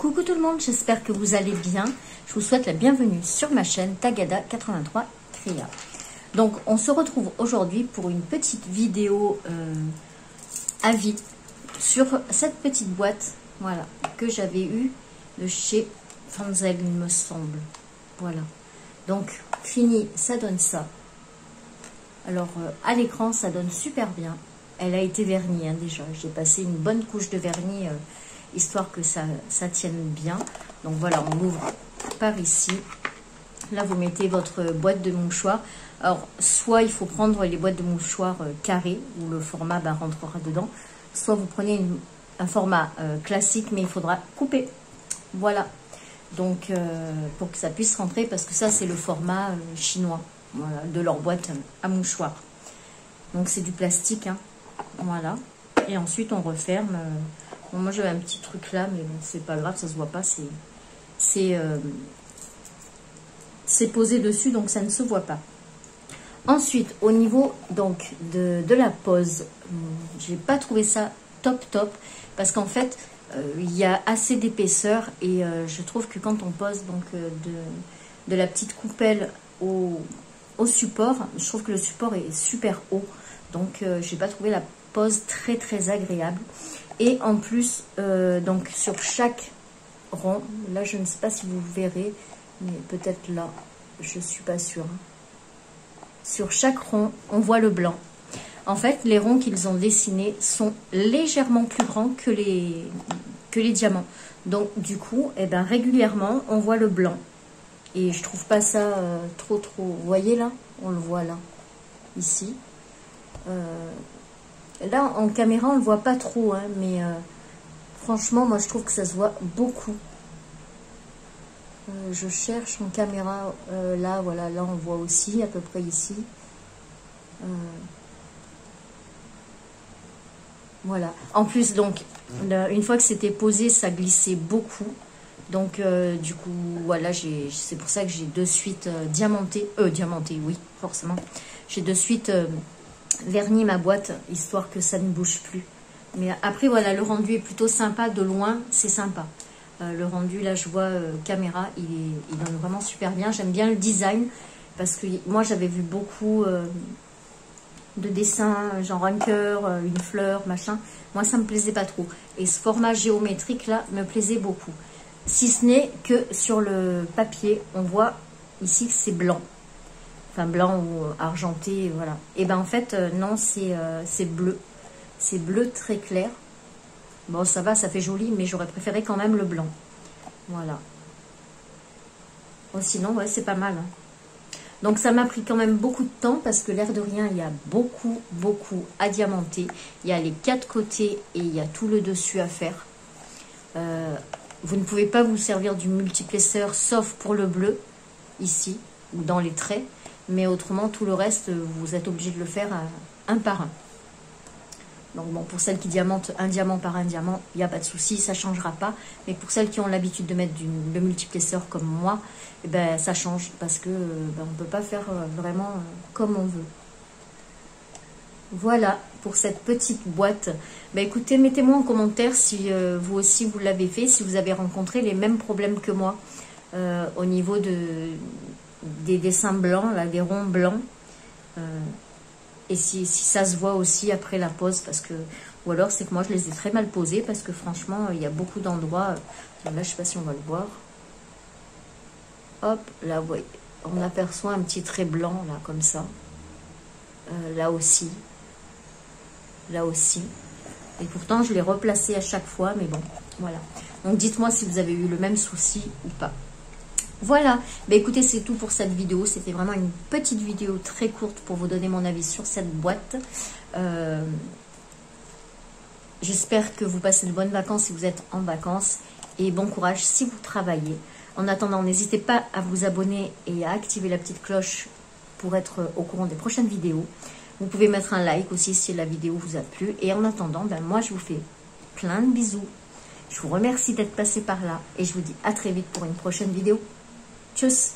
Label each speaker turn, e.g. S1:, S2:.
S1: Coucou tout le monde, j'espère que vous allez bien. Je vous souhaite la bienvenue sur ma chaîne Tagada83 Créa. Donc on se retrouve aujourd'hui pour une petite vidéo avis sur cette petite boîte, voilà, que j'avais eue de chez Fanzel, il me semble. Voilà. Donc fini, ça donne ça. Alors à l'écran, ça donne super bien. Elle a été vernie hein, déjà. J'ai passé une bonne couche de vernis histoire que ça tienne bien. Donc voilà, on l'ouvre par ici. Là, vous mettez votre boîte de mouchoirs. Alors, soit il faut prendre les boîtes de mouchoirs carrées, où le format rentrera dedans. Soit vous prenez un format classique, mais il faudra couper. Voilà. Donc, pour que ça puisse rentrer, parce que ça, c'est le format chinois, voilà, de leur boîte à mouchoirs. Donc, c'est du plastique, hein. Voilà. Et ensuite, on referme. Bon, moi, j'avais un petit truc là, mais bon, c'est pas grave, ça se voit pas. C'est posé dessus, donc ça ne se voit pas. Ensuite, au niveau donc de la pose, j'ai pas trouvé ça top, parce qu'en fait, il y a assez d'épaisseur et je trouve que quand on pose donc de la petite coupelle au support, je trouve que le support est super haut, donc j'ai pas trouvé la pose très agréable. Et en plus, donc sur chaque rond, là je ne sais pas si vous verrez, mais peut-être là, je suis pas sûre. Sur chaque rond, on voit le blanc. En fait, les ronds qu'ils ont dessinés sont légèrement plus grands que les diamants. Donc du coup, eh ben, régulièrement, on voit le blanc. Et je trouve pas ça trop. Vous voyez là? On le voit là, ici. Là, en caméra, on le voit pas trop, hein, mais franchement, moi, je trouve que ça se voit beaucoup. Je cherche en caméra, là, voilà, là, on voit aussi, à peu près ici. Voilà. En plus, donc, une fois que c'était posé, ça glissait beaucoup. Donc, du coup, voilà, c'est pour ça que j'ai de suite diamanté, oui, forcément. J'ai de suite verni ma boîte, histoire que ça ne bouge plus. Mais après, voilà, le rendu est plutôt sympa. De loin, c'est sympa. Le rendu, là, je vois caméra, il donne vraiment super bien. J'aime bien le design, parce que moi, j'avais vu beaucoup de dessins, genre un cœur, une fleur, machin. Moi, ça me plaisait pas trop. Et ce format géométrique, là, me plaisait beaucoup. Si ce n'est que sur le papier, on voit ici que c'est blanc. Enfin, blanc ou argenté, voilà. Et ben en fait, non, c'est bleu. C'est bleu très clair. Bon, ça va, ça fait joli, mais j'aurais préféré quand même le blanc. Voilà. Bon, sinon, ouais, c'est pas mal. Hein. Donc, ça m'a pris quand même beaucoup de temps, parce que l'air de rien, il y a beaucoup à diamanter. Il y a les 4 côtés et il y a tout le dessus à faire. Vous ne pouvez pas vous servir du multiplesseur, sauf pour le bleu, ici, ou dans les traits. Mais autrement, tout le reste, vous êtes obligé de le faire un par un. Donc bon, pour celles qui diamantent un diamant par un diamant, il n'y a pas de souci, ça ne changera pas. Mais pour celles qui ont l'habitude de mettre le multiplesseur comme moi, eh ben, ça change, parce que on ne peut pas faire vraiment comme on veut. Voilà pour cette petite boîte. Ben, écoutez, mettez-moi en commentaire si vous aussi vous l'avez fait, si vous avez rencontré les mêmes problèmes que moi au niveau des dessins blancs, là, des ronds blancs. Et si ça se voit aussi après la pose, parce que, ou alors c'est que moi je les ai très mal posés, parce que franchement il y a beaucoup d'endroits, là je sais pas si on va le voir, hop, là vous voyez, on aperçoit un petit trait blanc là comme ça, là aussi, et pourtant je l'ai replacé à chaque fois, mais bon, voilà. Donc dites-moi si vous avez eu le même souci ou pas. Voilà, bah écoutez, c'est tout pour cette vidéo. C'était vraiment une petite vidéo très courte pour vous donner mon avis sur cette boîte. J'espère que vous passez de bonnes vacances si vous êtes en vacances. Et bon courage si vous travaillez. En attendant, n'hésitez pas à vous abonner et à activer la petite cloche pour être au courant des prochaines vidéos. Vous pouvez mettre un like aussi si la vidéo vous a plu. Et en attendant, ben moi je vous fais plein de bisous. Je vous remercie d'être passé par là. Et je vous dis à très vite pour une prochaine vidéo. Tchuss!